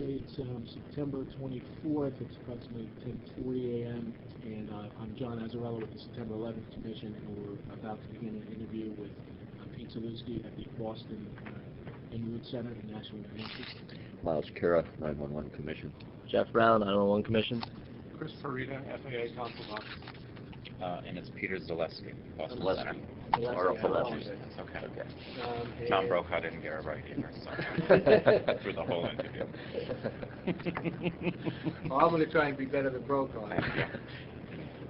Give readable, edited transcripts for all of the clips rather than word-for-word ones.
Okay, it's September 24th. It's approximately 10:40 a.m. and I'm John Azzarello with the September 11th Commission, and we're about to begin an interview with Pete Zalewski at the Boston En-route Center, the National University. Miles Kira, 911 Commission. Jeff Brown, 911 Commission. Chris Farida, FAA Consul's Office. And it's Peter Zalewski, Boston Zalewski. Center. Zalewski, Zalewski. That's okay. Tom Brokaw didn't get it right either, so through the whole interview. Well, I'm going to try and be better than Brokaw.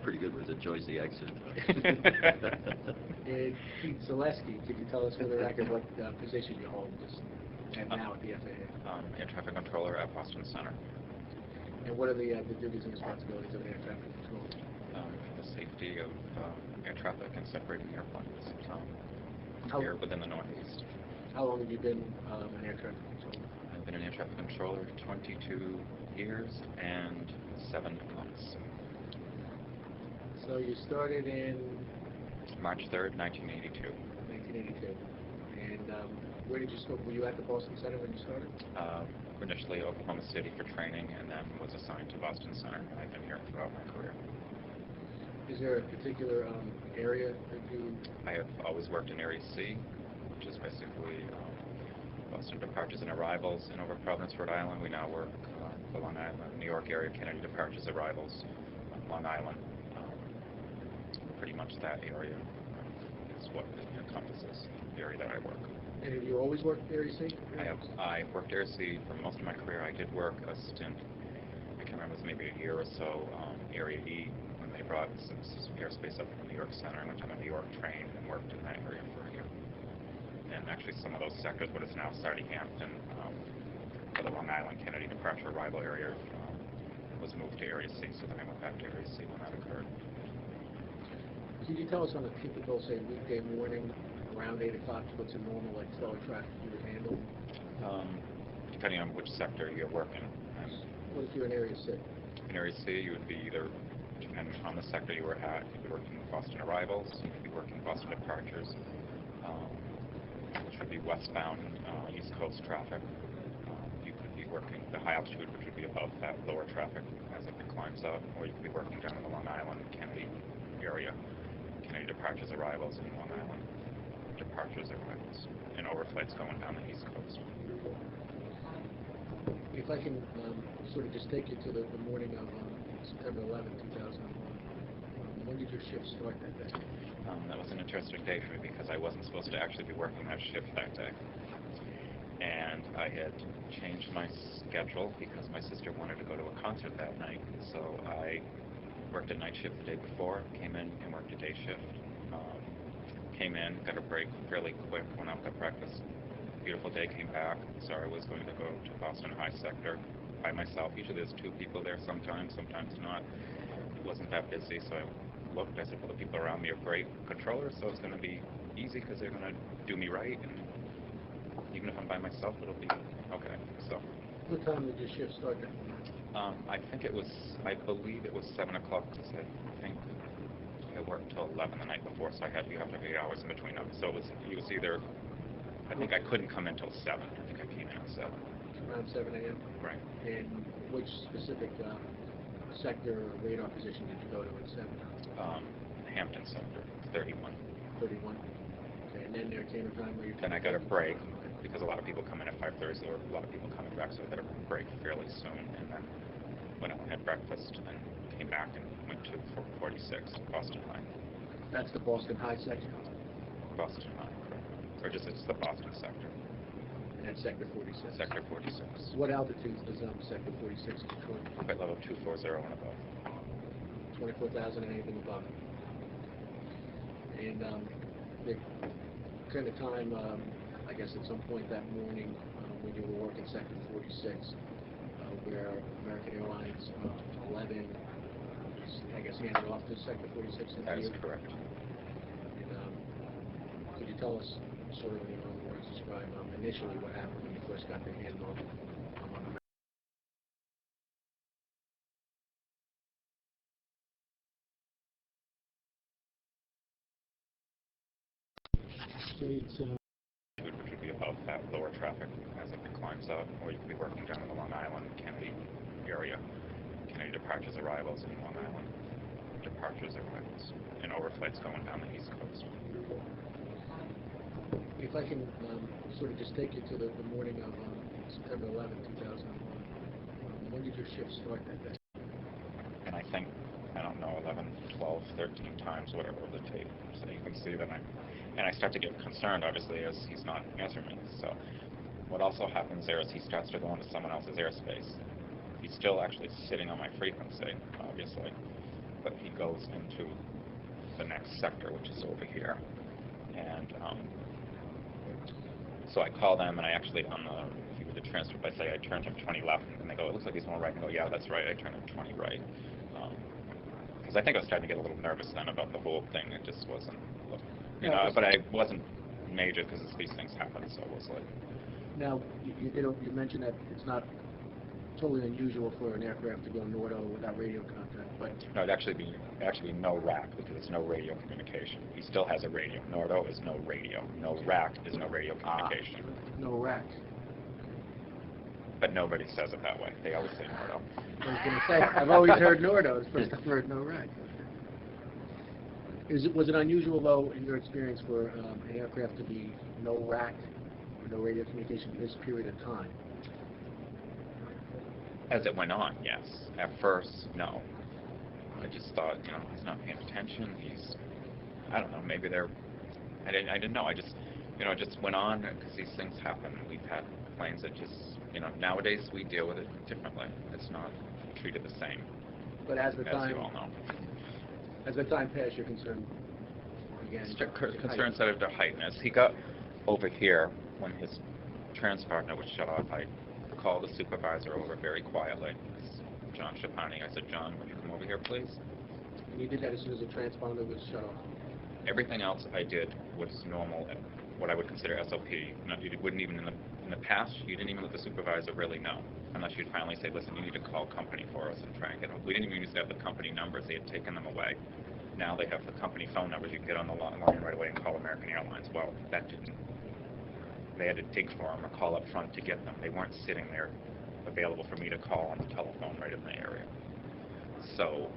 Pretty good with the Jersey accent. And Pete Zalewski, could you tell us for the record what position you hold and now at the FAA? Air traffic controller at Boston Center. And what are the duties and responsibilities of an air traffic controller? The safety of air traffic and separating airplanes here within the Northeast. How long have you been an air traffic controller? I've been an air traffic controller 22 years and 7 months. So you started in March 3rd, 1982. 1982. And where did you start? Were you at the Boston Center when you started? Initially Oklahoma City for training, and then was assigned to Boston Center. I've been here throughout my career. Is there a particular area that you... I have always worked in Area C, which is basically Boston departures and arrivals. In over Providence, Rhode Island, we now work the Long Island, New York area, Kennedy departures, arrivals, Long Island. Pretty much that area is what it encompasses, the area that I work. And have you always worked Area C? I worked Area C for most of my career. I did work a stint, I can't remember, it was maybe a year or so, Area E, when they brought some airspace up from the New York Center, and went on a New York train and worked in that area for a year. And actually some of those sectors, what is now Sardi-Hampton, for the Long Island Kennedy departure arrival area, was moved to Area C, so then I went back to Area C when that occurred. Could you tell us on a typical, say, weekday morning, around 8 o'clock, what's a normal, like, flow of traffic you would handle? Depending on which sector you're working. What if you're in Area C? In Area C, you would be either, depending on the sector you were at, you could be working Boston arrivals, you could be working Boston departures, which would be westbound East Coast traffic. You could be working the high altitude, which would be above that lower traffic as it climbs up, or you could be working down in the Long Island, Kennedy area. Kennedy departures, arrivals, and Long Island departures, arrivals, and overflights going down the East Coast. If I can sort of just take you to the morning of September 11, 2001, when did your shift start that day? That was an interesting day for me because I wasn't supposed to actually be working that shift that day. And I had changed my schedule because my sister wanted to go to a concert that night. So I worked a night shift the day before, came in and worked a day shift. Came in, got a break fairly quick, went out, got breakfast. Beautiful day, came back. Sorry, I was going to go to Boston High Sector by myself. Usually there's 2 people there sometimes not. It wasn't that busy, so I looked. I said, well, the people around me are great controllers, so it's going to be easy because they're going to do me right. And even if I'm by myself, it'll be okay. So. What time did your shift start that morning? I believe it was 7 o'clock because I think I worked till 11 the night before, so you have to have 8 hours in between them. So it was either, I think I couldn't come in till 7. I think I came in at 7. Around 7 a.m.? Right. And which specific sector or radar position did you go to at 7? Hampton sector, 31. 31? Okay, and then there came a time where you... Then I got a break, because a lot of people come in at 5:30, so there were a lot of people coming back, so I got a break fairly soon, and then went out and had breakfast, and came back and went to 46, Boston High. That's the Boston High section? Boston High, correct. Or just, it's the Boston sector. And that's Sector 46? Sector 46. What altitudes does Sector 46 control? Flight level 240 and above. 24,000 and anything above. And the kind of time, I guess at some point that morning when you were working Sector 46, where American Airlines 11 was, I guess, handed off to Sector 46? That is correct. And could you tell us, sort of in your own words, describe initially what happened when you first got the handoff? Which would be above that. at lower traffic as it climbs up, or you could be working down in the Long Island, Kennedy area. Kennedy departures arrivals in Long Island, departures arrivals, and overflights going down the East Coast. If I can sort of just take you to the morning of September 11th, 2001, when did your shift start that day? And I think, I don't know, 11, 12, 13 times, whatever, of the tape. So you can see that I start to get concerned, obviously, as he's not answering me. So what also happens there is he starts to go into someone else's airspace. He's still actually sitting on my frequency, obviously, but he goes into the next sector, which is over here. And so I call them, and I actually, if you were to transfer, I say I turned him 20 left, and they go, it looks like he's going right. And I go, yeah, that's right, I turned him 20 right. Because I think I was starting to get a little nervous then about the whole thing. It just wasn't, but I wasn't major because these things happen, so it was like. Now, you mentioned that it's not totally unusual for an aircraft to go NORDO without radio contact, but... No, it'd actually be no rack, because it's no radio communication. He still has a radio. NORDO is no radio. No rack is no radio communication. No rack. But nobody says it that way. They always say NORDO. I was going to say, I've always heard NORDO. It's the first I've heard no rack. Was it unusual, though, in your experience, for an aircraft to be no rack or no radio communication for this period of time? As it went on, yes. At first, no. I just thought, he's not paying attention. I don't know, maybe I didn't know. I just, it just went on because these things happen. We've had planes that just, nowadays we deal with it differently. It's not treated the same. But as the time, you all know. As the time passed, your concern began. Concern started to heighten. As he got over here, when his transponder was shut off, I called the supervisor over very quietly. It's John Schapani. I said, John, would you come over here, please? And you did that as soon as the transponder was shut off? Everything else I did was normal, what I would consider SOP. You wouldn't even, in the past, you didn't even let the supervisor really know, unless you'd finally say, listen, you need to call company for us and try and get them. We didn't even used to have the company numbers. They had taken them away. Now they have the company phone numbers. You can get on the line right away and call American Airlines. Well, that didn't. They had to dig for them or call up front to get them. They weren't sitting there available for me to call on the telephone right in the area. So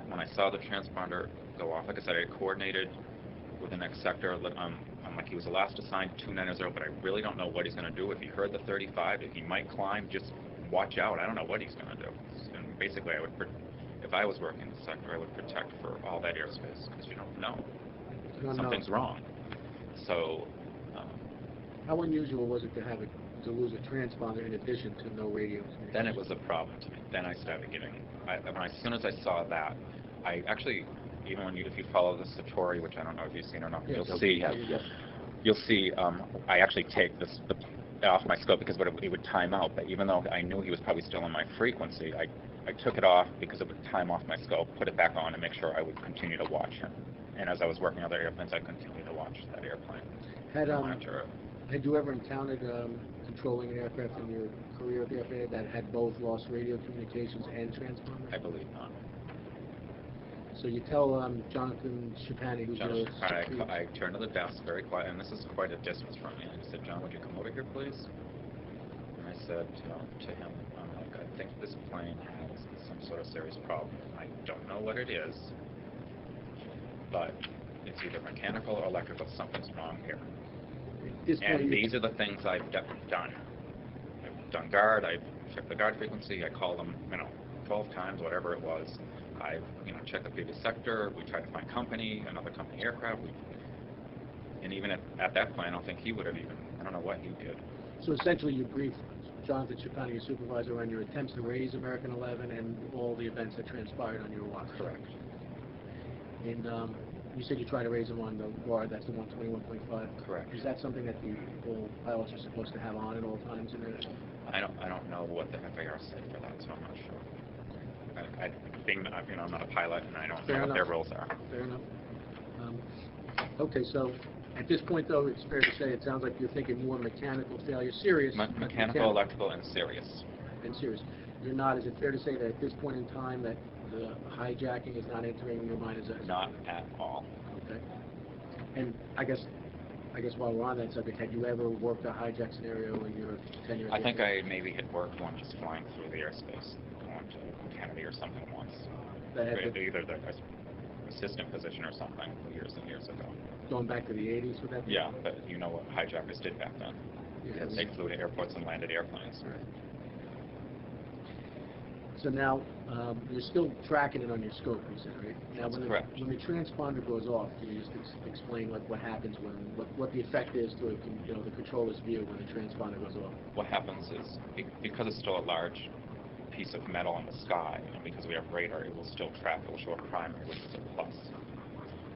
when I saw the transponder go off, like I said, I coordinated with the next sector. I'm like, he was the last assigned 290, but I really don't know what he's going to do. If he heard the 35, if he might climb, just watch out. I don't know what he's going to do. And basically, if I was working in the sector, I would protect for all that airspace, because you don't know. Something's wrong. So How unusual was it to lose a transponder in addition to no radio communication? Then it was a problem to me. Then I started getting, as soon as I saw that, I actually, even if you follow the story, which I don't know if you've seen or not, but you'll see, I actually take the off my scope because it would time out. But even though I knew he was probably still in my frequency, I took it off because it would time off my scope, put it back on, and make sure I would continue to watch him. And as I was working other airplanes, I continued to watch that airplane. Had you ever encountered controlling an aircraft in your career at the FAA that had both lost radio communications and transponders? I believe not. So you tell Jonathan Schapani, who's your Schapani, I turned to the desk very quiet, and this is quite a distance from me, and I said, John, would you come over here, please? And I said to him, I think this plane has some sort of serious problem. I don't know what it is, but it's either mechanical or electrical. Something's wrong here. And these are the things I've done. I've done guard, I've checked the guard frequency, I called them, 12 times, whatever it was. I've, checked the previous sector, we tried to find another company aircraft, and even at that point, I don't think he would have I don't know what he did. So essentially you briefed Jonathan Schapani, your supervisor, on your attempts to raise American 11 and all the events that transpired on your watch. Correct. And you said you tried to raise them on the guard, that's the 121.5. Correct. Is that something that all pilots are supposed to have on at all times in their... I don't know what the FAR said for that, so I'm not sure. I'm not a pilot, and I don't know what their rules are. Fair enough. Okay, so at this point, though, it's fair to say it sounds like you're thinking more mechanical failure, serious. Mechanical, electrical, and serious. And serious. You're not, is it fair to say that at this point in time that the hijacking is not entering your mind as a... Not at all. Okay. And I guess I guess while we're on that subject, had you ever worked a hijack scenario in your tenure? I think I maybe had worked one just flying through the airspace, going to Kennedy or something once. That had been, Either the assistant position or something years and years ago. going back to the 80s, would that be? Yeah, but you know what hijackers did back then. Yeah, They flew to airports and landed airplanes. Right. So now, you're still tracking it on your scope, you said, right? Now, That's correct. when the transponder goes off, can you just explain what happens what the effect is to the controller's view when the transponder goes off? What happens is, because it's still a large piece of metal in the sky, and because we have radar, it will still track, it will show a primary, which is a plus.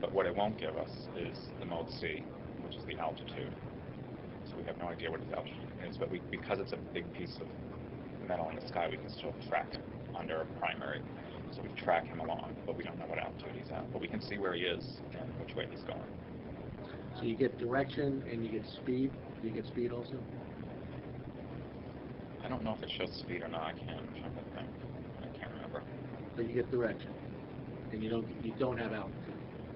But what it won't give us is the mode C, which is the altitude. So we have no idea what its altitude is, but because it's a big piece of metal in the sky, we can still track it under a primary. So we track him along, but we don't know what altitude he's at. But we can see where he is and which way he's going. So you get direction and you get speed. Do you get speed also? I don't know if it shows speed or not. I'm trying to think. I can't remember. But you get direction, and you don't have altitude.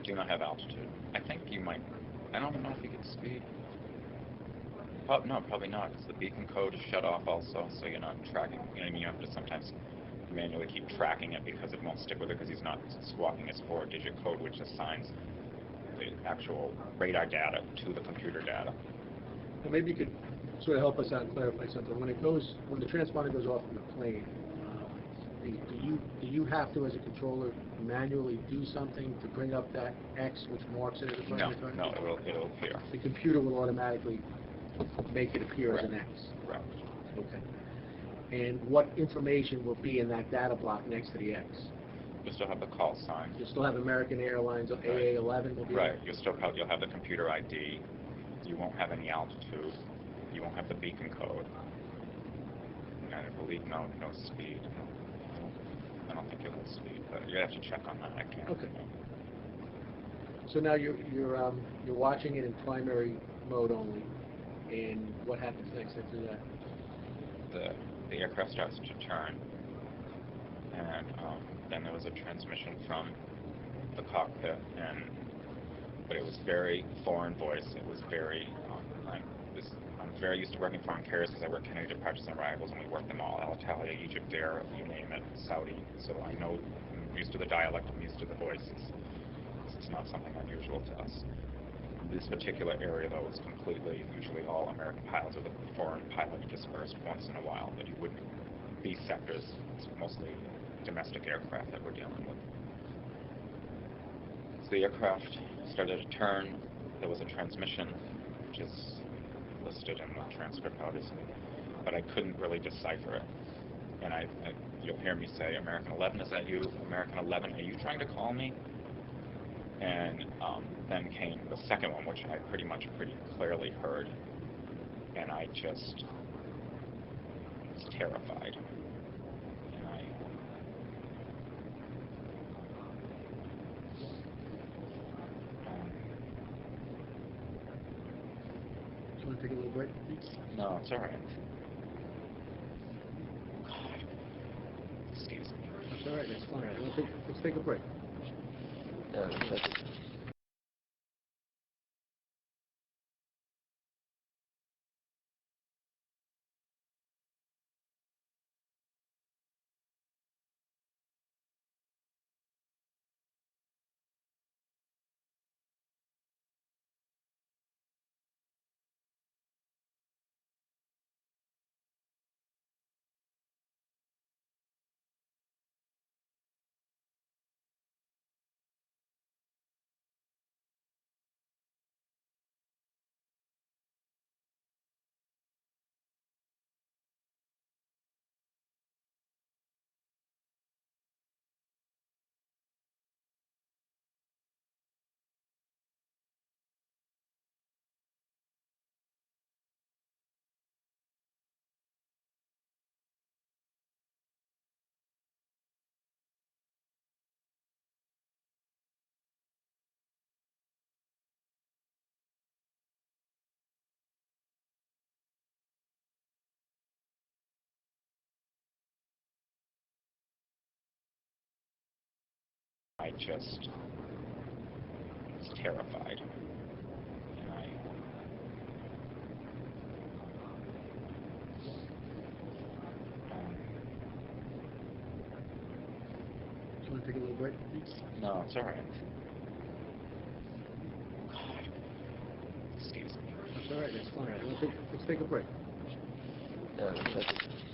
Do not have altitude. I think you might. I don't know if you get speed. No, probably not, because the beacon code is shut off also, so you're not tracking. You know what I mean? You have to sometimes manually keep tracking it because it won't stick with it because he's not swapping his 4-digit code, which assigns the actual radar data to the computer data. Well, maybe you could sort of help us out and clarify something. When the transponder goes off from the plane, do you have to, as a controller, manually do something to bring up that X which marks it as a primary target? No, it'll appear. The computer will automatically make it appear as an X. Correct. Okay. And what information will be in that data block next to the X? You'll still have the call sign. You'll still have American Airlines AA11 will be Right. there? You'll have the computer ID. You won't have any altitude. You won't have the beacon code. And I believe no speed. I don't think you'll have speed, but you have to check on that. I can't. Okay. So now you're watching it in primary mode only, and what happens next after that? The aircraft starts to turn, and then there was a transmission from the cockpit, but it was very foreign voice. It was very. I'm very used to working foreign carriers because I work Kennedy departures and arrivals, and we work them all: Alitalia, Egypt Air, you name it, Saudi. So I'm used to the dialect. I'm used to the voices. It's not something unusual to us. This particular area, though, was completely, usually all American pilots, or the foreign pilot dispersed once in a while, but you wouldn't be sectors. It's mostly domestic aircraft that we're dealing with. So the aircraft started to turn. There was a transmission, which is listed in the transcript, obviously, but I couldn't really decipher it. And you'll hear me say, American 11, is that you? American 11, are you trying to call me? And then came the second one, which I pretty clearly heard, and I just was terrified. And Do you want to take a little break? no, it's all right. God, excuse me. That's all right. That's fine. Let's take a break. Yeah, that's it. I just was terrified. And Want to take a little break? No, it's all right. God. Excuse me. That's all right, that's fine. Let's take a break. Yeah, that's it.